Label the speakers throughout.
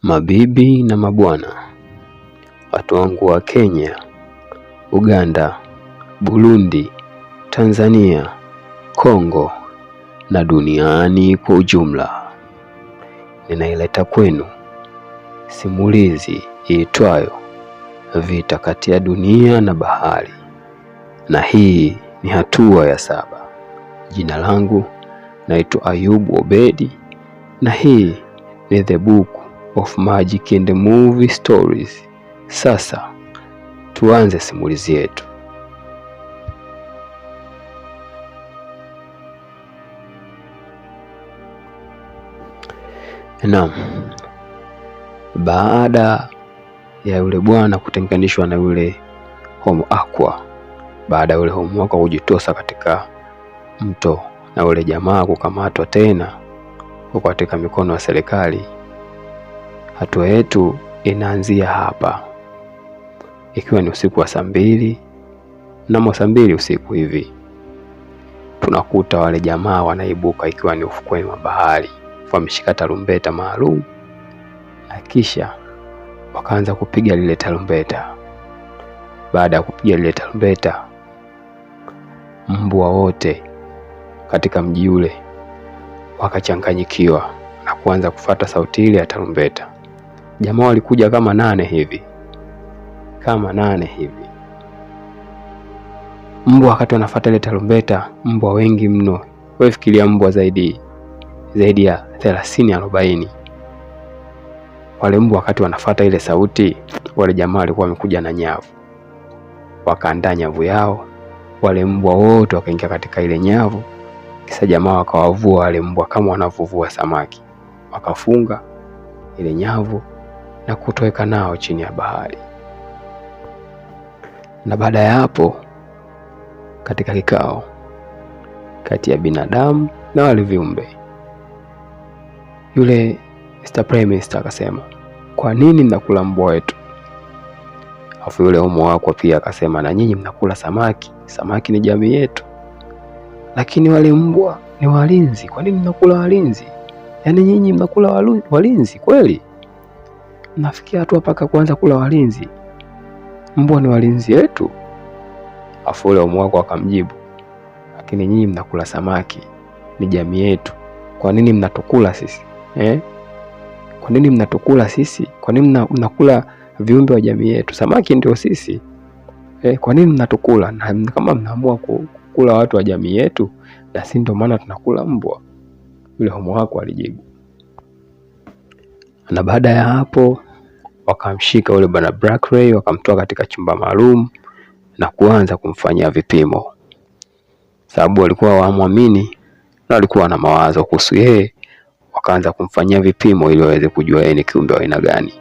Speaker 1: Mabibi na mabwana, watu wangu wa Kenya, Uganda, Burundi, Tanzania, Kongo na duniani kwa ujumla, ninaileta kwenu simulizi iitwayo Vita kati ya Dunia na Bahari, na hii ni hatua ya 7. Jina langu naitwa Ayubu Obedi, na hii ni The Book of Magic and Movie Stories. Sasa tuanze simulizi yetu. Naam, baada ya yule bwana kutenganishwa na yule Homo Aqua, baada ya yule Homo Aqua kujitosa katika mto na yule jamaa kukamatwa tena huko katika mikono ya serikali, hatua yetu inaanzia hapa, ikiwa ni usiku wa saa 2 na saa 2 usiku hivi. Tunakuta wale jamaa wanaibuka ikiwa ni ufukweni mwa bahari, wameshika tarumbeta maalum, na kisha wakaanza kupiga lile tarumbeta. Baada ya kupiga lile tarumbeta, mbwa wote katika mji ule wakachanganyikiwa na kuanza kufuata sauti ile ya tarumbeta. Jamaa walikuja kama 8 hivi. Mbwa wakati wanafuata ile tarumbeta, mbwa wengi mno. Wewe fikiria mbwa zaidi ya 30-40. Wale mbwa wakati wanafuata ile sauti, wale jamaa walikuwa wamekuja na nyavu. Wakaandaa nyavu yao, wale mbwa wote wakaingia katika ile nyavu. Kisha jamaa wakawavua wale mbwa kama wanavuvua samaki. Wakafunga ile nyavu na kutoweka nao chini ya bahari. Na baada ya hapo, katika kikao kati ya binadamu na wale viumbe, yule Mr. Prime Minister akasema, kwa nini mnakula mbwa wetu? Afu yule Homo Aqua pia akasema, na nyinyi mnakula samaki, samaki ni jamii yetu. Lakini wale mbwa ni walinzi, kwa nini mnakula walinzi? Yaani nyinyi mnakula walinzi kweli? Nafikia hatua paka kuanza kula walinzi? Mbwa ni walinzi wetu? Afu yule Homo Aqua akamjibu, lakini nyinyi mnakula samaki, ni jamii yetu. Kwa nini mnatukula sisi? Kwa nini mnatukula sisi? Kwa nini mnakula viumbe wa jamii yetu? Samaki ndio sisi. Kwa nini mnatukula? Na kama mnaamua kula watu wa jamii yetu, na si ndio maana tunakula mbwa? Yule Homo Aqua alijibu. Na baada ya hapo wakamshika yule bwana Blackray, wakamtoa katika chumba maalum na kuanza kumfanyia vipimo, sababu walikuwa hawamwamini na walikuwa na mawazo kuhusu yeye. Wakaanza kumfanyia vipimo ili waweze kujua yeye ni kiumbe wa aina gani.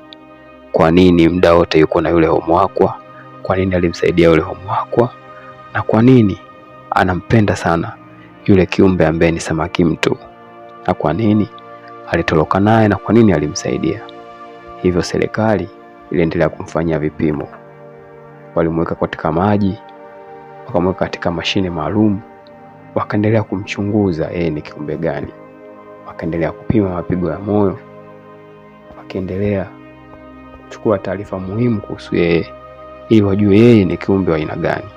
Speaker 1: Kwa nini muda wote yuko na yule Homo Aqua? Kwa nini alimsaidia yule Homo Aqua? Na kwa nini anampenda sana yule kiumbe ambaye ni samaki mtu? Na kwa nini alitoroka naye? Na kwa nini alimsaidia? Hivyo serikali iliendelea kumfanyia vipimo. Walimweka katika maji, wakamweka katika mashine maalum, wakaendelea kumchunguza yeye ni kiumbe gani. Wakaendelea kupima mapigo ya moyo, wakaendelea kuchukua taarifa muhimu kuhusu yeye ili wajue yeye ni kiumbe wa aina gani.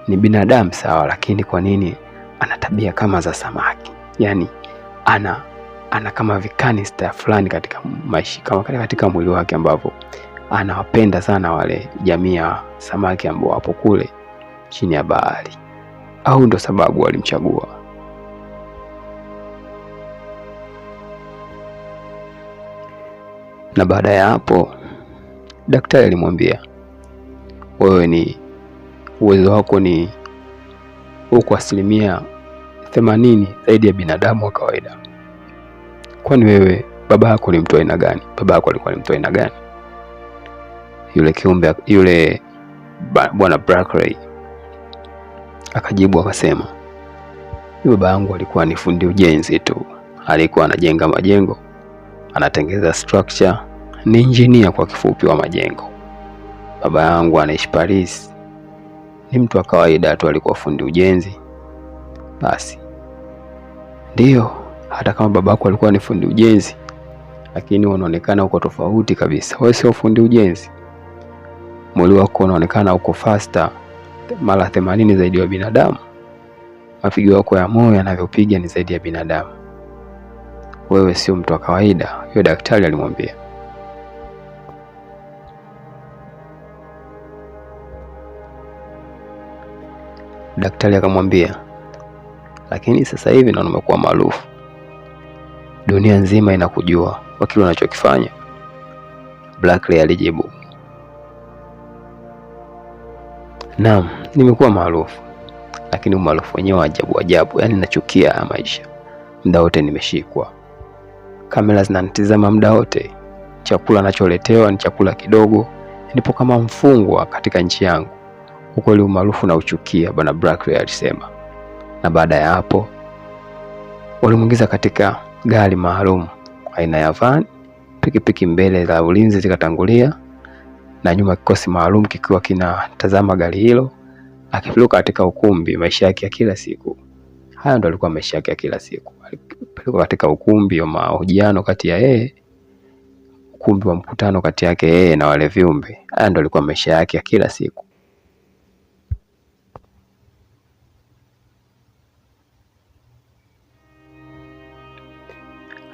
Speaker 1: Ni binadamu sawa, lakini kwa nini ana tabia kama za samaki? Yaani ana kama vikanista fulani katika maisha, kama katika mwili wake, ambapo anawapenda sana wale jamii ya samaki ambao wapo kule chini ya bahari. Au ndo sababu walimchagua? Na baada ya hapo daktari alimwambia, wewe ni uwezo wako ni uko 80% zaidi ya binadamu wa kawaida. Kwani wewe baba yako ni mtu aina gani? Baba yako alikuwa ni mtu aina gani? Yule kiumbe, yule bwana Blackray akajibu akasema, baba yangu alikuwa ni fundi ujenzi tu. Alikuwa anajenga majengo, anatengeneza structure, ni engineer kwa kifupi wa majengo. Baba yangu anaishi Paris, ni mtu wa kawaida tu, alikuwa fundi ujenzi. Basi ndio, hata kama babako alikuwa ni fundi ujenzi, lakini unaonekana uko tofauti kabisa. Wewe sio fundi ujenzi. Mwili wako unaonekana uko faster mara 80 zaidi ya binadamu. Mapigo yako ya moyo yanavyopiga ni zaidi ya binadamu. Wewe sio mtu wa kawaida, huyo daktari alimwambia. Daktari akamwambia, lakini sasa hivi na umekuwa maarufu. Dunia nzima inakujua kwa kile unachokifanya. Blackley alijibu, naam, nimekuwa maarufu, lakini umaarufu wenyewe ajabu. Yaani nachukia maisha. Muda wote nimeshikwa. Kamera zinanitazama muda wote. Chakula ninacholetewa ni chakula kidogo. Nipo kama mfungwa katika nchi yangu. Ukweli umaarufu na uchukia, Bwana Blackley alisema. Na baada ya hapo walimuingiza katika gari maalum aina ya van. Pikipiki mbele za ulinzi zikatangulia na nyuma kikosi maalum kikiwa kinatazama gari hilo. Akifika katika ukumbi maisha yake ya kila siku. Haya ndo alikuwa maisha yake ya kila siku. Alipelekwa katika ukumbi wa mahojiano kati ya yeye, ukumbi wa mkutano kati yake yeye na wale viumbe. Haya ndo alikuwa maisha yake ya kila siku.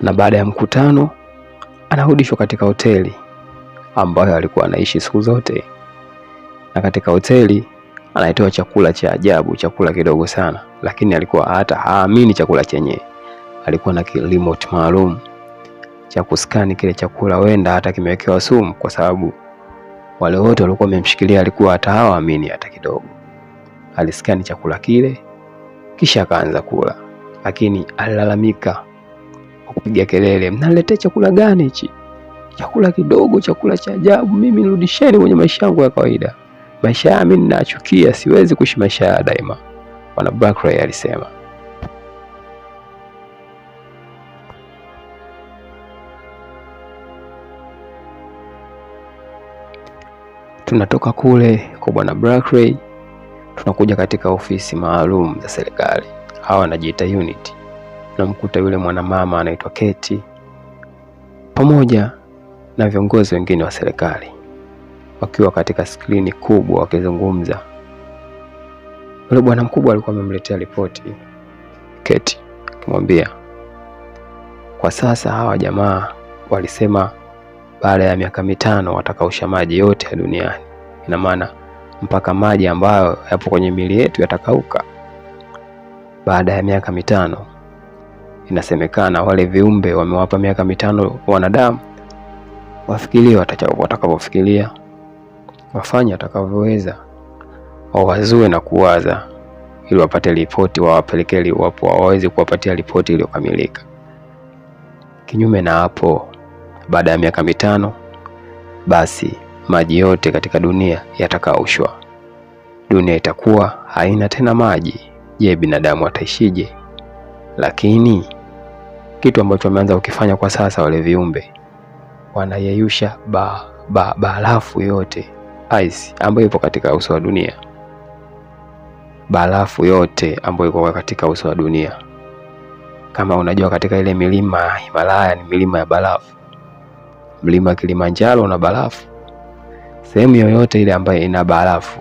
Speaker 1: Na baada ya mkutano anarudishwa katika hoteli ambayo alikuwa anaishi siku zote. Na katika hoteli anaitoa chakula cha ajabu, chakula kidogo sana, lakini alikuwa hata haamini chakula chenyewe. Alikuwa na remote maalum cha kuskani kile chakula, wenda hata kimewekewa sumu, kwa sababu wale wote walikuwa wamemshikilia alikuwa hata hawaamini hata kidogo. Aliskani chakula kile kisha akaanza kula, lakini alilalamika kwa kupiga kelele, mnaletea chakula gani hichi? Chakula kidogo, chakula cha ajabu, mimi nirudisheni kwenye maisha yangu ya kawaida. Maisha ya mimi ninachukia, siwezi kuishi maisha ya daima, Bwana Blackley alisema. Tunatoka kule kwa Bwana Blackley, tunakuja katika ofisi maalum za serikali. Hawa wanajiita unit. Tunamkuta yule mwanamama anaitwa Keti pamoja na viongozi wengine wa serikali wakiwa katika skrini kubwa wakizungumza. Yule bwana mkubwa alikuwa amemletea ripoti Keti, akimwambia, kwa sasa hawa jamaa walisema baada ya miaka 5 watakausha maji yote ya duniani. Ina maana mpaka maji ambayo yapo kwenye mili yetu yatakauka baada ya miaka 5. Inasemekana wale viumbe wamewapa miaka 5 wanadamu wafikirie watakapofikiria, wafanye watakavyoweza, wawazue na kuwaza ili wapate ripoti wawapelekee waweze kuwapatia ripoti iliyokamilika. Kinyume na hapo, baada ya miaka 5 basi maji yote katika dunia yatakaushwa. Dunia itakuwa haina tena maji. Je, binadamu ataishije? Lakini kitu ambacho wameanza kukifanya kwa sasa wale viumbe, wanayeyusha barafu yote, ice ambayo ipo katika uso wa dunia. Barafu yote ambayo iko katika uso wa dunia. Kama unajua katika ile milima ya Himalaya ni milima ya barafu. Mlima Kilimanjaro una barafu. Sehemu yoyote ile ambayo ina barafu,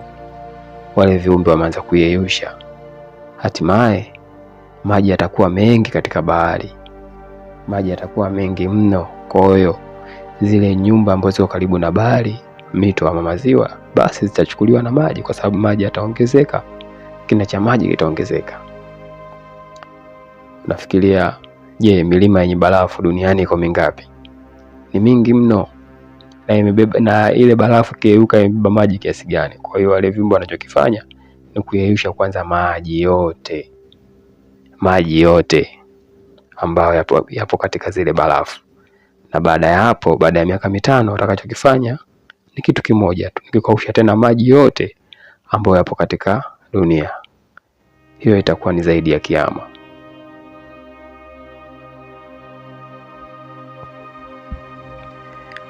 Speaker 1: wale viumbe wameanza kuyeyusha. Hatimaye maji yatakuwa mengi katika bahari. Maji yatakuwa mengi mno. Kwa hiyo zile nyumba ambazo ziko karibu na bahari, mito ama maziwa, basi zitachukuliwa na maji, kwa sababu maji yataongezeka. Kina cha maji kitaongezeka. Nafikiria, je, milima yenye barafu duniani iko mingapi? Ni mingi mno. Na imebeba, na ile barafu kiyeyuka imebeba maji kiasi gani? Kwa hiyo wale viumbe wanachokifanya ni kuyeyusha kwanza maji yote. Maji yote ambayo yapo katika zile barafu. Na baada ya hapo, baada ya miaka 5 watakachokifanya ni kitu kimoja tu, ni kukausha tena maji yote ambayo yapo katika dunia. Hiyo itakuwa ni zaidi ya kiyama.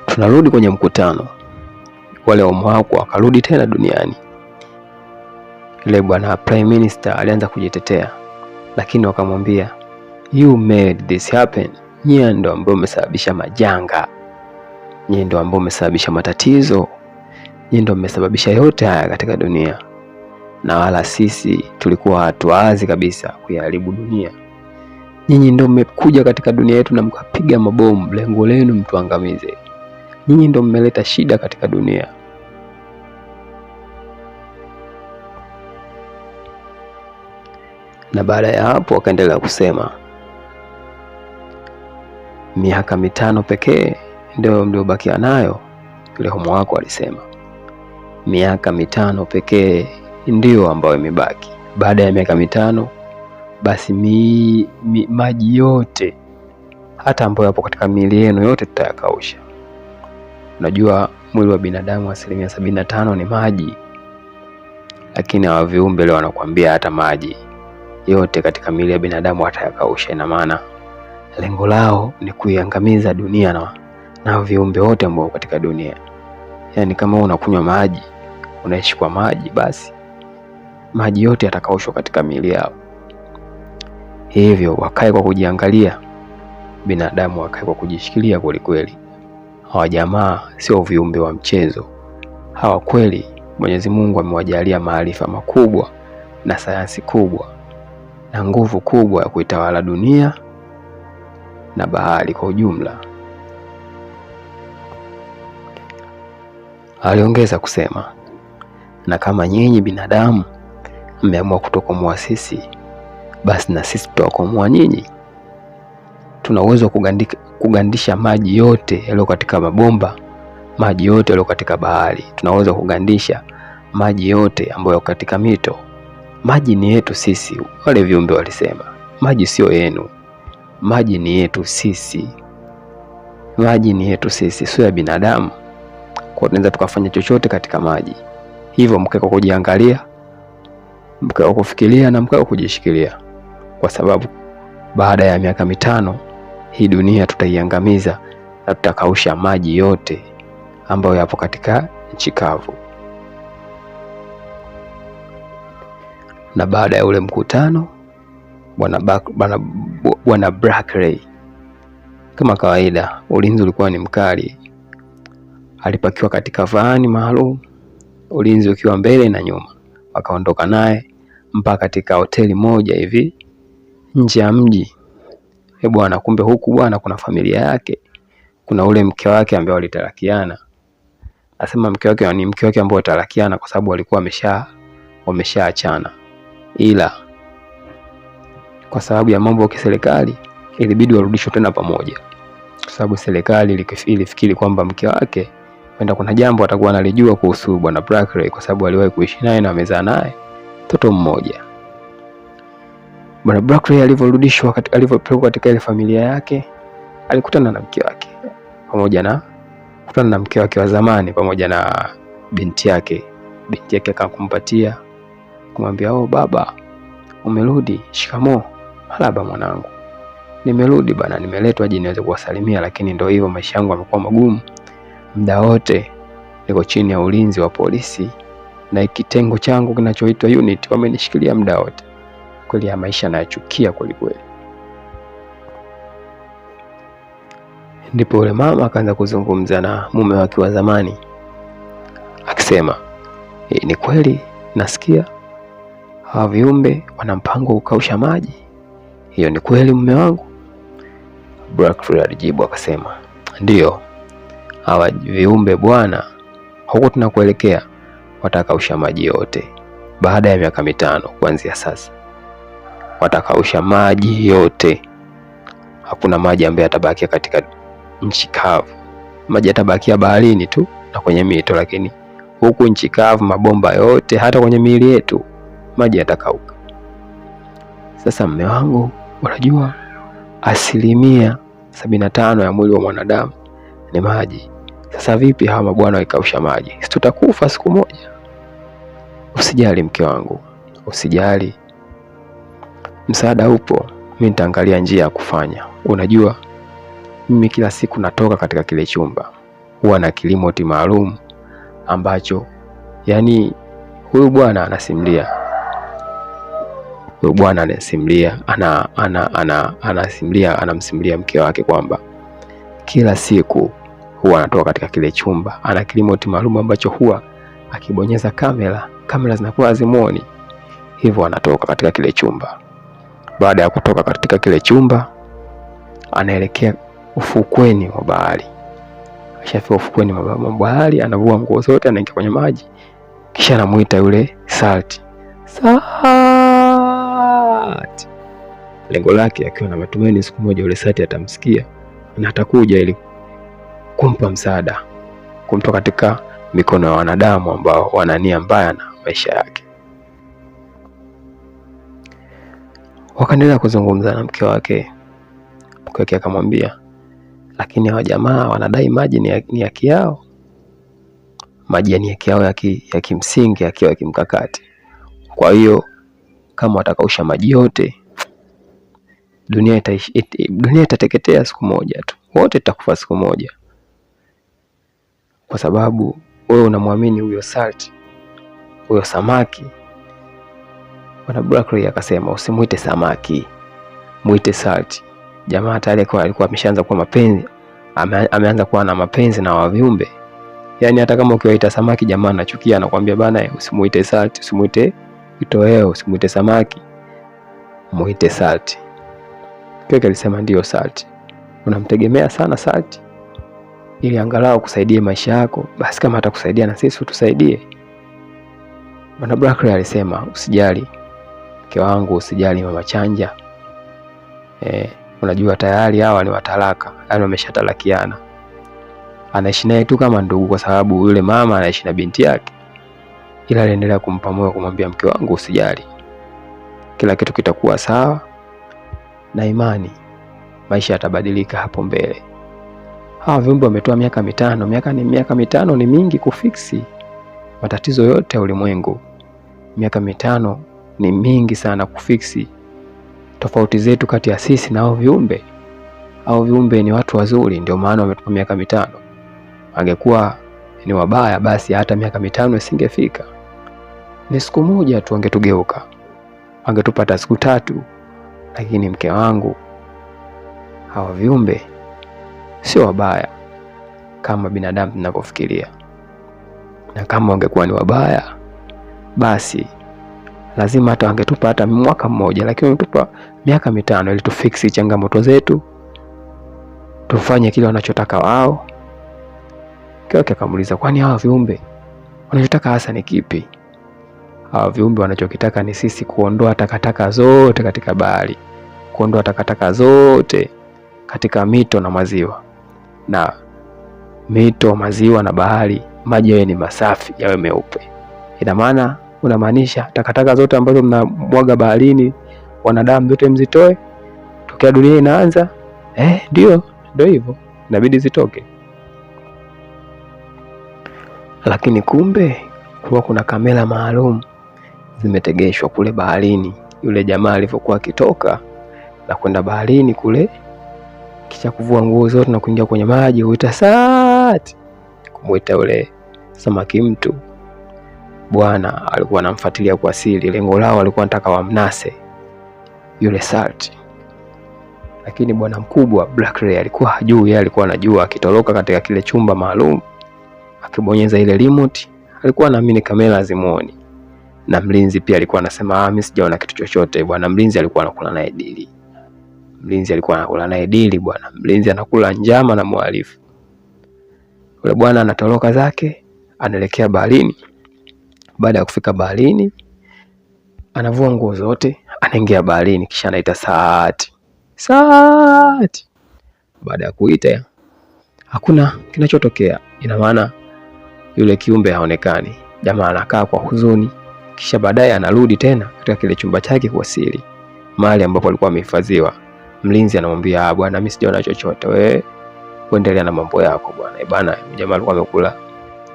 Speaker 1: Tunarudi kwenye mkutano. Wale wamwako wakarudi tena duniani. Ile bwana Prime Minister alianza kujitetea, lakini wakamwambia, you made this happen, Nyie ndio ambao mmesababisha majanga, nyie ndio ambao mmesababisha matatizo, nyie ndio mmesababisha yote haya katika dunia, na wala sisi tulikuwa hatuwazi kabisa kuiharibu dunia. Nyinyi ndio mmekuja katika dunia yetu na mkapiga mabomu, lengo lenu mtuangamize. Nyinyi ndio mmeleta shida katika dunia. Na baada ya hapo wakaendelea kusema, miaka 5 pekee ndio mliobakia nayo. Yule homo wako alisema, miaka 5 pekee ndio ambayo imebaki. Baada ya miaka 5 basi maji yote hata ambayo yapo katika miili yenu yote tutayakausha. Unajua mwili wa binadamu 75% ni maji, lakini hawa viumbe leo wanakuambia hata maji yote katika miili ya binadamu watayakausha. Ina maana lengo lao ni kuiangamiza dunia na viumbe wote ambao katika dunia. Yaani kama unakunywa maji, unaishi kwa maji, basi maji yote yatakaushwa katika miili yao. Hivyo wakae kwa kujiangalia, binadamu wakae kwa kujishikilia kweli kweli. Hawa jamaa sio viumbe wa mchezo. Hawa kweli Mwenyezi Mungu amewajalia maarifa makubwa na sayansi kubwa na nguvu kubwa ya kuitawala dunia na bahari kwa ujumla. Aliongeza kusema, na kama nyinyi binadamu mmeamua kutokomoa sisi, basi na sisi tutawakomoa nyinyi. Tuna uwezo wa kugandisha maji yote yaliyo katika mabomba, maji yote yaliyo katika bahari. Tuna uwezo wa kugandisha maji yote ambayo katika mito. Maji ni yetu sisi. Wale viumbe walisema, maji sio yenu, maji ni yetu sisi. Maji ni yetu sisi, sio ya binadamu. Kwa tunaweza tukafanya chochote katika maji. Hivyo mkae kwa kujiangalia, mkae kwa kufikiria na mkae kwa kujishikilia, kwa sababu baada ya miaka 5 hii dunia tutaiangamiza na tutakausha maji yote ambayo yapo katika nchi kavu. Na baada ya ule mkutano, Bwana Brackley, kama kawaida ulinzi ulikuwa ni mkali. Alipakiwa katika vani maalum, ulinzi ukiwa mbele na nyuma. Wakaondoka naye mpaka katika hoteli moja hivi nje ya mji. Bwana, kumbe huku bwana kuna familia yake, kuna ule mke wake ambaye walitarakiana. Nasema mke wake ni mke wake ambaye walitarakiana kwa sababu walikuwa wameshaachana, ila kwa sababu ya mambo ya kiserikali ilibidi warudishwe tena pamoja, kwa sababu serikali ilifikiri kwamba mke wake kwenda kuna jambo atakuwa analijua kuhusu Bwana Brackley, kwa sababu aliwahi kuishi naye na amezaa naye mtoto mmoja. Bwana Brackley alivyopelekwa katika ile familia yake, alikutana na mke wake kutana na mke wake wa zamani pamoja na binti yake. Binti yake akakumbatia kumwambia, "Oh baba, umerudi? Shikamoo." "Marhaba mwanangu. Nimerudi bana, nimeletwa aje niweze kuwasalimia, lakini ndio hivyo maisha yangu yamekuwa magumu. Muda wote niko chini ya ulinzi wa polisi na kitengo changu kinachoitwa unit wamenishikilia muda wote. Kweli ya maisha nayachukia kweli kweli." Ndipo yule mama akaanza kuzungumza na mume wake wa zamani akisema, "Ni kweli nasikia hawa viumbe wana mpango wa kukausha maji. Hiyo ni kweli mume wangu?" Brackley alijibu akasema, "Ndio, hawa viumbe bwana, huko tunakuelekea watakausha maji yote. Baada ya miaka 5 kuanzia sasa watakausha maji yote. Hakuna maji ambayo yatabakia katika nchi kavu. Maji yatabakia baharini tu na kwenye mito, lakini huku nchi kavu, mabomba yote, hata kwenye miili yetu maji yatakauka." Sasa mume wangu, unajua 75% ya mwili wa mwanadamu ni maji. Sasa vipi hawa mabwana waikausha maji? Si tutakufa siku moja? Usijali mke wangu, usijali. Msaada upo, mimi nitaangalia njia ya kufanya. Unajua mimi kila siku natoka katika kile chumba, huwa na kilimoti maalum ambacho, yani huyu bwana anasimulia, Huyo bwana anamsimulia mke wake kwamba kila siku huwa anatoka katika kile chumba, ana remote maalum ambacho huwa akibonyeza kamera zinakuwa hazimuoni, hivyo anatoka katika kile chumba. Baada ya kutoka katika kile chumba, anaelekea ufukweni mwa bahari. Akishafika ufukweni mwa bahari, anavua nguo zote, anaingia kwenye maji, kisha anamuita yule Salt. Salt. Lengo lake akiwa na matumaini siku moja yule Salt atamsikia na atakuja ili kumpa msaada, kumtoa katika mikono ya wanadamu ambao wana nia mbaya na maisha yake. Wakaendelea kuzungumza na mke wake. Mke wake akamwambia, lakini hao jamaa wanadai maji ni haki yao. Maji ni haki yao ya kimsingi, haki yao ya kimkakati. Kwa hiyo kama watakausha maji yote, dunia itateketea siku moja tu. Wote tutakufa siku moja. Kwa sababu wewe unamwamini huyo Salt, huyo samaki. Bwana Brackley akasema, usimuite samaki, muite Salt. Jamaa tayari alikuwa ameshaanza kuwa mapenzi, ameanza kuwa na mapenzi na waviumbe. Yaani hata kama ukiwaita samaki jamaa anachukia, anakuambia bana, usimuite Salt, usimuite kitoweo, usimuite samaki, muite Salt. Keke alisema ndio Salt. Unamtegemea sana Salt ili angalau kusaidie maisha yako, basi kama atakusaidia na sisi utusaidie. Bwana Brackley alisema, usijali mke wangu, usijali mama Chanja. Unajua tayari hawa ni watalaka, yaani wameshatalakiana. Anaishi naye tu kama ndugu kwa sababu yule mama anaishi na binti yake. Ila aliendelea kumpa moyo, kumwambia mke wangu usijali, kila kitu kitakuwa sawa na imani maisha yatabadilika hapo mbele. Hawa viumbe wametoa miaka 5. Miaka 5 ni mingi kufiksi matatizo yote ya ulimwengu. Miaka 5 ni mingi sana kufiksi tofauti zetu kati ya sisi na hao viumbe. Hao viumbe ni watu wazuri, ndio maana wametupa miaka 5. Angekuwa ni wabaya, basi hata miaka 5 isingefika. Ni siku moja tu angetugeuka, angetupata siku 3. Lakini mke wangu, hawa viumbe sio wabaya kama binadamu tunavyofikiria. Na kama wangekuwa ni wabaya, basi lazima hata wangetupa hata mwaka mmoja, lakini wametupa miaka 5 ili tufiksi changamoto zetu, tufanye kile wanachotaka wao. Kwa akamuuliza, kwani hawa viumbe wanachotaka hasa ni kipi? Hawa viumbe wanachokitaka ni sisi kuondoa takataka zote katika bahari, kuondoa takataka zote katika mito na maziwa. Na mito, maziwa na bahari, maji yawe ni masafi, yawe meupe. Ina maana unamaanisha takataka zote ambazo mnamwaga baharini, wanadamu zote mzitoe tokea dunia inaanza? Ndio hivyo, inabidi zitoke. Lakini kumbe kulikuwa kuna kamera maalum zimetegeshwa kule baharini. Yule jamaa alipokuwa akitoka na kwenda baharini kule, kisha kuvua nguo zote na kuingia kwenye maji, huita Salt, kumuita yule samaki mtu. Bwana alikuwa anamfuatilia kwa siri. Lengo lao alikuwa anataka wamnase yule Salt. Lakini bwana mkubwa Brackley alikuwa hajui. Yeye alikuwa anajua akitoroka katika kile chumba maalum, akibonyeza ile remote, alikuwa anaamini kamera zimuone. Na mlinzi pia alikuwa anasema, mimi sijaona kitu chochote. Bwana mlinzi alikuwa anakula naye dili. Bwana mlinzi anakula njama na mhalifu. Yule bwana anatoroka zake, anaelekea baharini. Baada ya kufika baharini, anavua nguo zote, anaingia baharini, kisha anaita Salt. Baada ya kuita, hakuna kinachotokea. Ina maana yule kiumbe haonekani. Jamaa anakaa kwa huzuni, kisha baadaye anarudi tena katika kile chumba chake kwa siri, mahali ambapo alikuwa amehifadhiwa. Mlinzi anamwambia, bwana mimi sijaona chochote, wewe kuendelea na mambo yako bwana. Bwana jamaa alikuwa amekula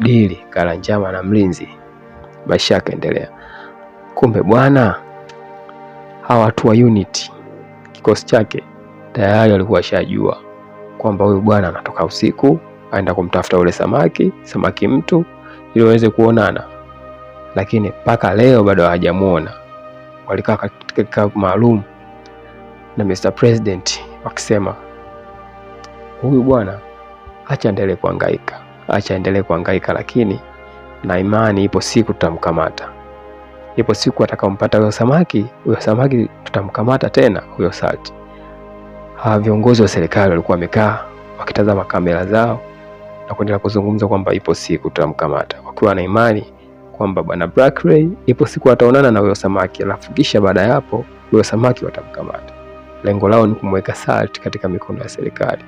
Speaker 1: dili, kala njama na mlinzi, maisha yakaendelea. Kumbe bwana, hawa watu wa unit, kikosi chake, tayari walikuwa washajua kwamba huyu bwana anatoka usiku aenda kumtafuta yule samaki mtu ili waweze kuonana. Lakini mpaka leo bado hajamuona. walikaa katika kikao maalum na Mr. President wakisema, huyu bwana acha endelee kuhangaika, lakini na imani ipo siku tutamkamata. Ipo siku atakaompata huyo samaki tutamkamata tena huyo Salt. Hawa viongozi wa serikali walikuwa wamekaa wakitazama kamera zao na kuendelea kuzungumza kwamba ipo siku tutamkamata, wakiwa na imani kwamba bwana Black Ray ipo siku ataonana na huyo samaki, alafu kisha baada ya hapo huyo samaki watamkamata. Lengo lao ni kumweka Salt katika mikono ya serikali.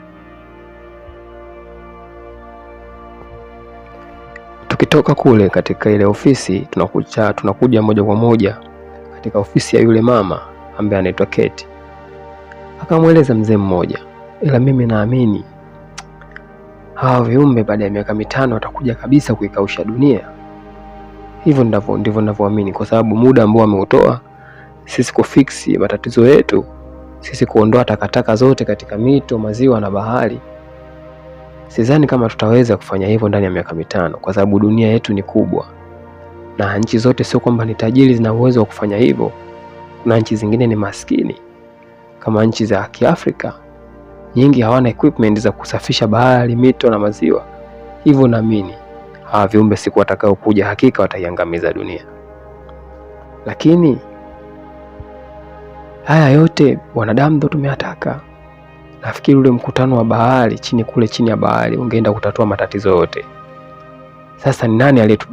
Speaker 1: Tukitoka kule katika ile ofisi tunakuja moja kwa moja katika ofisi ya yule mama ambaye anaitwa Kate. Akamweleza mzee mmoja, ila mimi naamini hawa viumbe baada ya miaka 5 watakuja kabisa kuikausha dunia. Hivyo ndivyo ninavyoamini, kwa sababu muda ambao wameutoa sisi kufix matatizo yetu, sisi kuondoa takataka zote katika mito, maziwa na bahari, sidhani kama tutaweza kufanya hivyo ndani ya miaka 5, kwa sababu dunia yetu ni kubwa na nchi zote sio kwamba ni tajiri zina uwezo wa kufanya hivyo. Kuna nchi zingine ni maskini kama nchi za Kiafrika, nyingi hawana equipment za kusafisha bahari, mito na maziwa. Hivyo naamini hawa viumbe siku watakao kuja hakika wataiangamiza dunia. Lakini haya yote wanadamu ndo tumeyataka. Nafikiri ule mkutano wa bahari chini ya bahari ungeenda kutatua matatizo yote. Sasa ni nani aliyetu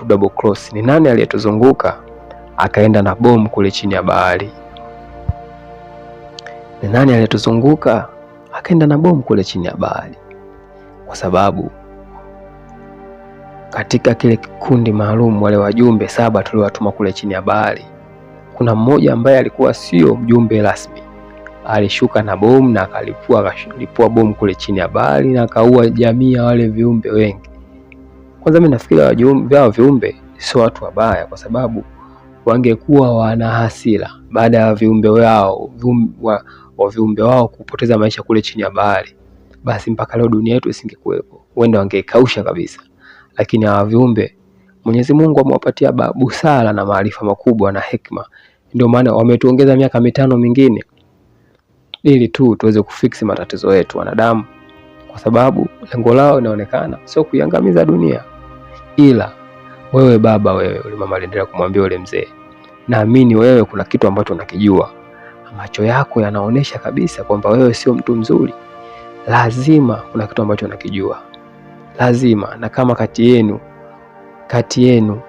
Speaker 1: double cross? Ni nani aliyetuzunguka akaenda na bomu kule chini ya bahari? Ni nani aliyetuzunguka akaenda na bomu kule chini ya bahari? Kwa sababu katika kile kikundi maalum, wale wajumbe 7 tuliowatuma kule chini ya bahari, kuna mmoja ambaye alikuwa sio mjumbe rasmi. Alishuka na bomu na akalipua bomu kule chini ya bahari na akaua jamii ya wale viumbe wengi. Kwanza mimi nafikiri viumbe sio watu wabaya, kwa sababu wangekuwa wana hasira baada ya viumbe wao kupoteza maisha kule chini ya bahari, basi mpaka leo dunia yetu isingekuwepo, wenda wangekausha kabisa. Lakini hawa viumbe Mwenyezi Mungu amewapatia busara na maarifa makubwa na hekima, ndio maana wametuongeza miaka 5 mingine ili tu tuweze kufix matatizo yetu wanadamu, kwa sababu lengo lao inaonekana sio kuiangamiza dunia. Ila wewe baba, yule mama aliendelea kumwambia yule mzee, naamini wewe kuna kitu ambacho unakijua. Macho yako yanaonesha kabisa kwamba wewe sio mtu mzuri. Lazima kuna kitu ambacho unakijua. Lazima, na kama kati yenu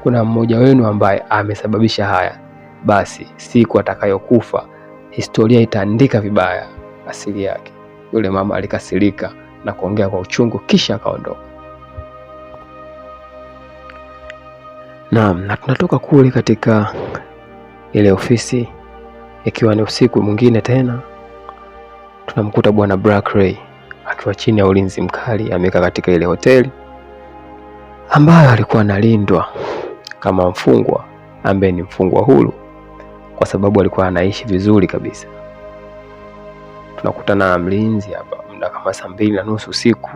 Speaker 1: kuna mmoja wenu ambaye amesababisha haya, basi siku atakayokufa historia itaandika vibaya asili yake. Yule mama alikasirika na kuongea kwa uchungu, kisha akaondoka. Naam, na tunatoka kule katika ile ofisi, ikiwa ni usiku mwingine tena, tunamkuta bwana Black Ray akiwa chini ya ulinzi mkali, amekaa katika ile hoteli ambayo alikuwa analindwa kama mfungwa ambaye ni mfungwa huru, kwa sababu alikuwa anaishi vizuri kabisa. Tunakutana na mlinzi hapa muda kama 2:30 usiku,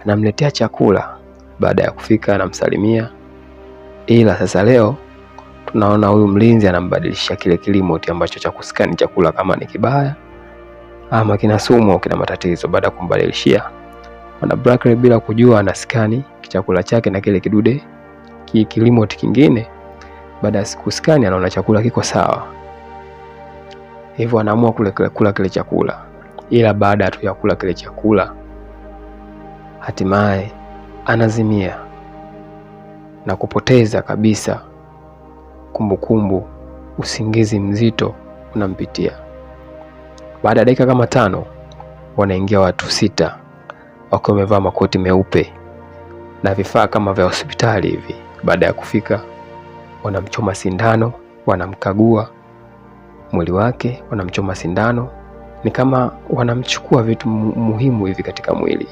Speaker 1: anamletea chakula. Baada ya kufika anamsalimia, ila sasa leo tunaona huyu mlinzi anambadilisha kile remote ambacho cha kuskani chakula kama ni kibaya ama kina sumu au kina matatizo. Baada ya kumbadilishia, Bwana Black Ray bila kujua anaskani chakula chake na kile kidude remote kingine. Baada ya kuskani anaona chakula kiko sawa, hivyo anaamua kula kile chakula. Ila baada ya tu kula kile chakula, hatimaye anazimia na kupoteza kabisa kumbukumbu. Usingizi mzito unampitia. Baada ya dakika kama 5 wanaingia watu 6 wakiwa wamevaa makoti meupe na vifaa kama vya hospitali hivi. Baada ya kufika, wanamchoma sindano, wanamkagua mwili wake, wanamchoma sindano. Ni kama wanamchukua vitu muhimu hivi katika mwili,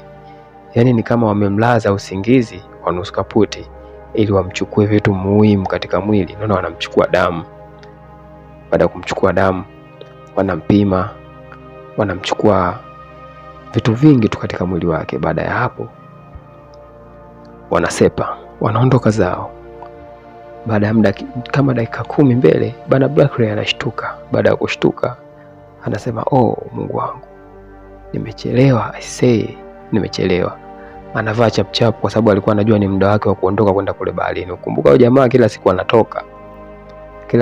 Speaker 1: yaani ni kama wamemlaza usingizi wa nusu kaputi ili wamchukue vitu muhimu katika mwili. Naona wanamchukua damu. Baada ya kumchukua damu, wanampima, wanamchukua vitu vingi tu katika mwili wake. Baada ya hapo wanasepa, wanaondoka zao. Baada ya muda kama dakika 10 mbele, bwana Blackley anashtuka. Baada ya kushtuka anasema, Mungu wangu, nimechelewa, I say nimechelewa. Anavaa chap kwa sababu alikuwa anajua ni muda wake wa kuondoka kwenda kule baharini. Ukumbuka huyo jamaa kila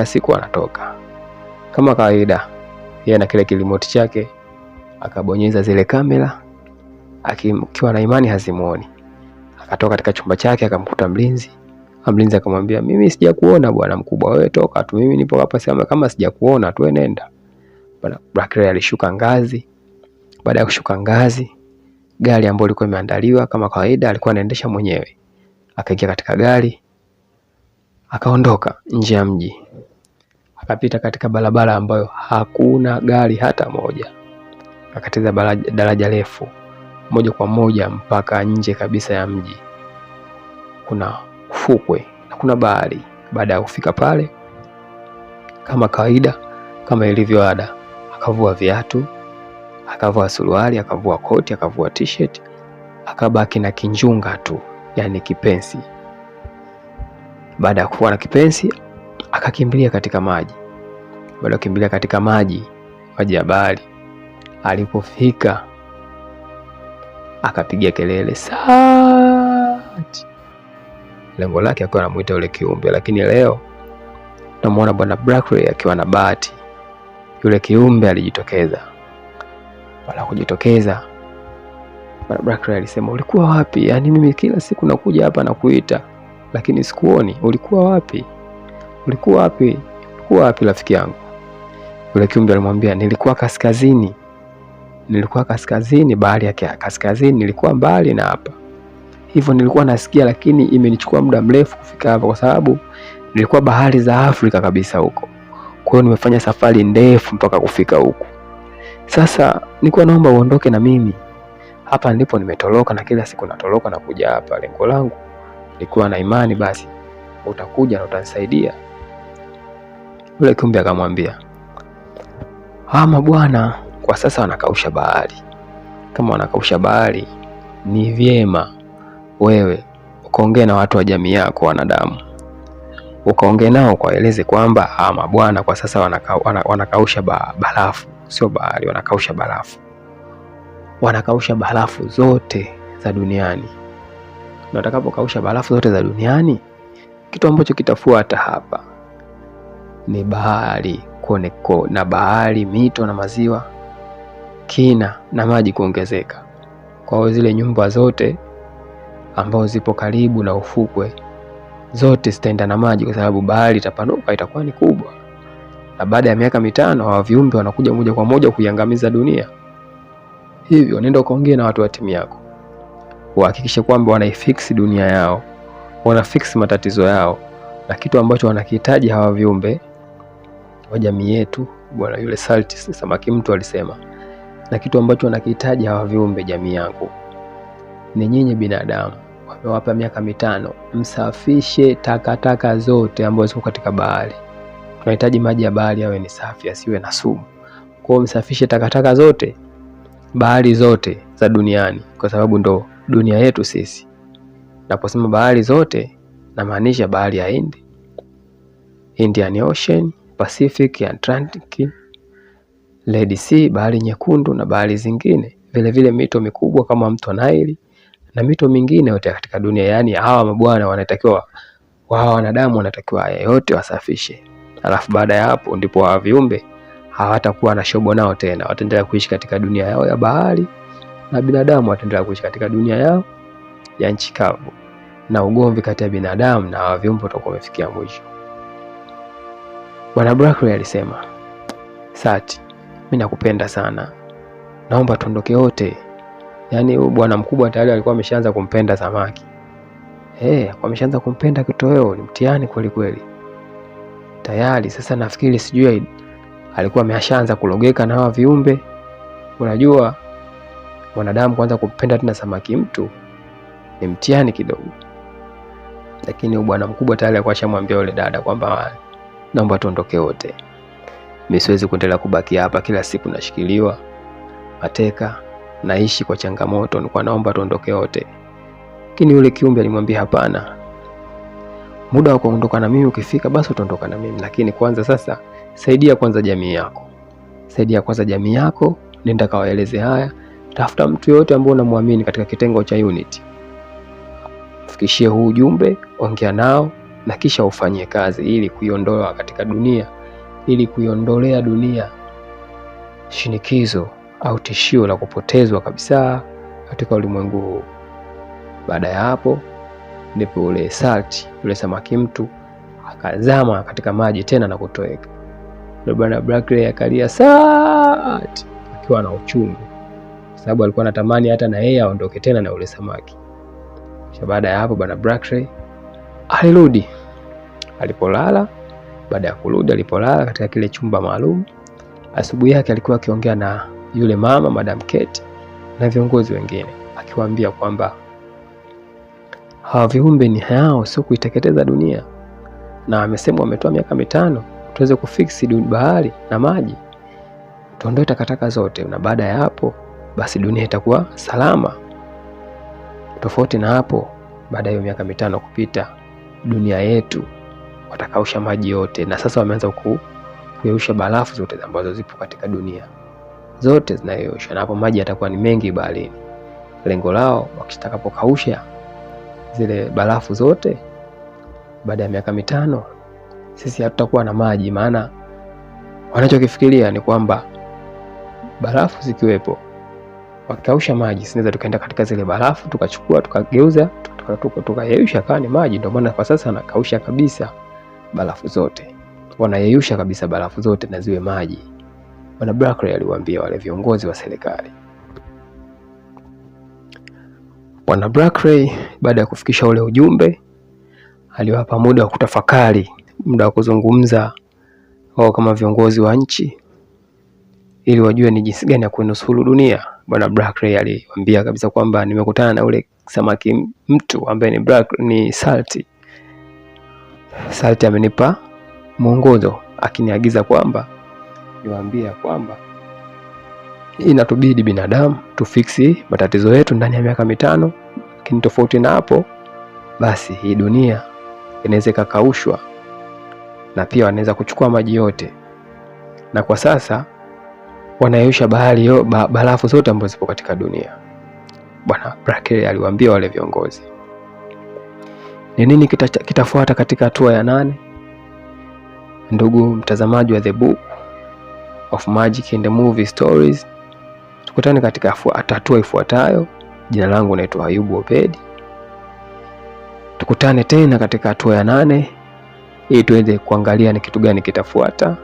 Speaker 1: siku anatoka kama kawaida, yeye na kile kilimoti chake akabonyeza zile kamera akiwa na imani hazimuoni. Akatoka katika chumba chake akamkuta mlinzi. Mlinzi akamwambia, mimi sijakuona bwana mkubwa, wewe toka tu, mimi nipo hapa kama sijakuona tu, nenda. Bwana Blackley alishuka ngazi. Baada ya kushuka ngazi, gari ambalo lilikuwa limeandaliwa kama kawaida alikuwa anaendesha mwenyewe. Akaingia katika gari, akaondoka nje ya mji. Akapita katika barabara ambayo hakuna gari hata moja. Akateza daraja refu moja kwa moja mpaka nje kabisa ya mji. Kuna ufukwe na kuna bahari. Baada ya kufika pale, kama kawaida, kama ilivyo ada, akavua viatu, akavua suruali, akavua koti, akavua t-shirt, akabaki na kinjunga tu, yani kipensi. Baada ya kuvua na kipensi, akakimbilia katika maji. Baada ya kukimbilia katika maji ya bahari, alipofika akapiga kelele Sati. Lengo lake akiwa anamuita yule kiumbe, lakini leo tunamuona bwana Blackley akiwa na bahati. Yule kiumbe alijitokeza. Baada ya kujitokeza, bwana Blackley alisema, ulikuwa wapi? Yaani mimi kila siku nakuja hapa na kuita, lakini sikuoni. Ulikuwa wapi? Ulikuwa wapi rafiki yangu? Yule kiumbe alimwambia, nilikuwa kaskazini, bahari ya kaskazini, nilikuwa mbali na hapa. Hivyo nilikuwa nasikia, lakini imenichukua muda mrefu kufika hapa kwa sababu nilikuwa bahari za Afrika kabisa huko. Kwa hiyo nimefanya safari ndefu mpaka kufika huko. Sasa nilikuwa naomba uondoke na mimi. Hapa ndipo nimetoroka na kila siku natoroka na kuja hapa. Lengo langu nilikuwa na imani basi utakuja na utanisaidia. Yule kiumbe akamwambia, bwana, kwa sasa wanakausha bahari. Kama wanakausha bahari, ni vyema wewe ukaongea na watu wa jamii yako wanadamu. Ukaongea nao kwaeleze kwamba bwana, kwa sasa wanakausha barafu, sio bahari, wanakausha barafu. Wanakausha barafu zote za duniani. Na watakapokausha barafu zote za duniani, kitu ambacho kitafuata hapa ni bahari kuoneko, na bahari, mito na maziwa, kina na maji kuongezeka. Kwa hiyo zile nyumba zote ambazo zipo karibu na ufukwe zote zitaenda na maji, kwa sababu bahari itapanuka, itakuwa ni kubwa. Na baada ya miaka 5 hawa viumbe wanakuja moja kwa moja kuiangamiza dunia. Hivyo nenda ukaongee na watu wa timu yako, uhakikishe kwamba wanaifix dunia yao, wanafix matatizo yao, na kitu ambacho wanakihitaji hawa viumbe wa jamii yetu. Bwana yule Salty samaki mtu alisema, na kitu ambacho wanakihitaji hawa viumbe jamii yangu ni nyinyi binadamu. Wamewapa miaka 5, msafishe takataka zote ambazo ziko katika bahari. Tunahitaji maji ya bahari yawe ni safi, asiwe na sumu. Kwa hiyo msafishe takataka zote, bahari zote za duniani, kwa sababu ndo dunia yetu sisi. Naposema bahari zote, namaanisha bahari ya Hindi, Indian Ocean, Pacific, Atlantic, Red Sea, bahari nyekundu na bahari zingine. Vile vile mito mikubwa kama mto Nile na mito mingine yote katika dunia. Yani hawa mabwana wanatakiwa, wao wanadamu wanatakiwa haya yote wasafishe. Alafu baada ya hapo ndipo hawa viumbe hawatakuwa na shobo nao tena. Wataendelea kuishi katika dunia yao ya bahari, na binadamu wataendelea kuishi katika dunia yao ya nchi kavu, na ugomvi kati ya binadamu na hawa viumbe utakuwa umefikia mwisho. Bwana Blackley alisema, Sati, mimi nakupenda sana, naomba tuondoke wote. Yani bwana mkubwa tayari alikuwa ameshaanza kumpenda samaki. Ameshaanza kumpenda kitoweo, ni mtihani kweli kweli. Tayari sasa nafikiri sijui alikuwa ameshaanza kulogeka na hawa viumbe. Unajua mwanadamu kwanza kumpenda tena samaki mtu ni mtihani kidogo. Lakini bwana mkubwa tayari alikuwa ashamwambia yule dada kwamba naomba tuondoke wote. Mimi siwezi kuendelea kubaki hapa, kila siku nashikiliwa mateka, naishi kwa changamoto, nilikuwa naomba tuondoke wote. Lakini yule kiumbe alimwambia hapana. muda wa kuondoka na mimi ukifika, basi utaondoka na mimi, lakini kwanza sasa saidia kwanza jamii yako. Saidia kwanza jamii yako, nenda kawaeleze haya. Tafuta mtu yote ambaye unamwamini katika kitengo cha Unity, fikishie huu ujumbe, ongea nao na kisha ufanyie kazi ili kuiondoa katika dunia, ili kuiondolea dunia shinikizo au tishio la kupotezwa kabisa katika ulimwengu huu. Baada ya hapo ndipo ule Salt, ule samaki mtu, akazama katika maji tena na kutoweka. Bwana Brackley akalia Salt akiwa na uchungu, kwa sababu alikuwa anatamani hata na yeye aondoke tena na ule samaki. Kisha baada ya hapo Bwana Brackley alirudi alipolala. Baada ya kurudi alipolala katika kile chumba maalum, asubuhi yake alikuwa akiongea na yule mama Madam Kate na viongozi wengine, akiwaambia kwamba hawa viumbe ni hao, sio kuiteketeza dunia, na amesema wametoa miaka 5 tuweze kufiksi bahari na maji, tuondoe takataka zote, na baada ya hapo basi dunia itakuwa salama. Tofauti na hapo, baada ya miaka 5 kupita, dunia yetu watakausha maji yote, na sasa wameanza kuyeyusha barafu zote ambazo zipo katika dunia, zote zinayeyusha, na hapo maji yatakuwa ni mengi baharini. Lengo lao wakitakapokausha zile barafu zote, baada ya miaka 5 sisi hatutakuwa na maji. Maana wanachokifikiria ni kwamba barafu zikiwepo, wakikausha maji, sinaweza tukaenda katika zile barafu tukachukua tukageuza tukayeyusha kama ni maji. Ndio maana kwa sasa wanakausha kabisa barafu zote, wanayeyusha kabisa barafu zote na ziwe maji. Bwana Brackley aliwaambia wale viongozi wa serikali. Bwana Brackley baada ya kufikisha ule ujumbe, aliwapa muda wa kutafakari, muda wa kuzungumza wao kama viongozi wa nchi, ili wajue ni jinsi gani ya kuinusuru dunia. Bwana Brackley aliwaambia kabisa kwamba nimekutana na ule samaki mtu ambaye ni Salt. Salt amenipa mwongozo akiniagiza kwamba niwaambia kwamba inatubidi binadamu tufiksi matatizo yetu ndani ya miaka 5, lakini tofauti na hapo basi hii dunia inaweza kakaushwa na pia wanaweza kuchukua maji yote, na kwa sasa wanayeyusha barafu zote ambazo zipo katika dunia. Bwana Brackley aliwaambia wale viongozi. Ni nini kitafuata katika hatua ya 8? Ndugu mtazamaji wa The Book of Magic and the Movie Stories, tukutane katika hatua ifuatayo. Jina langu naitwa Ayubu Obedi. Tukutane tena katika hatua ya 8 ili tuweze kuangalia ni kitu gani kitafuata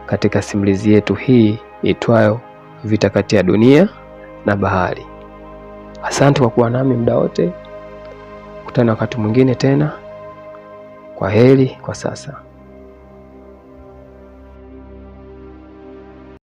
Speaker 1: katika simulizi yetu hii itwayo Vita kati ya dunia na bahari. Asante kwa kuwa nami muda wote. Tukutane wakati mwingine tena. Kwa heri kwa sasa.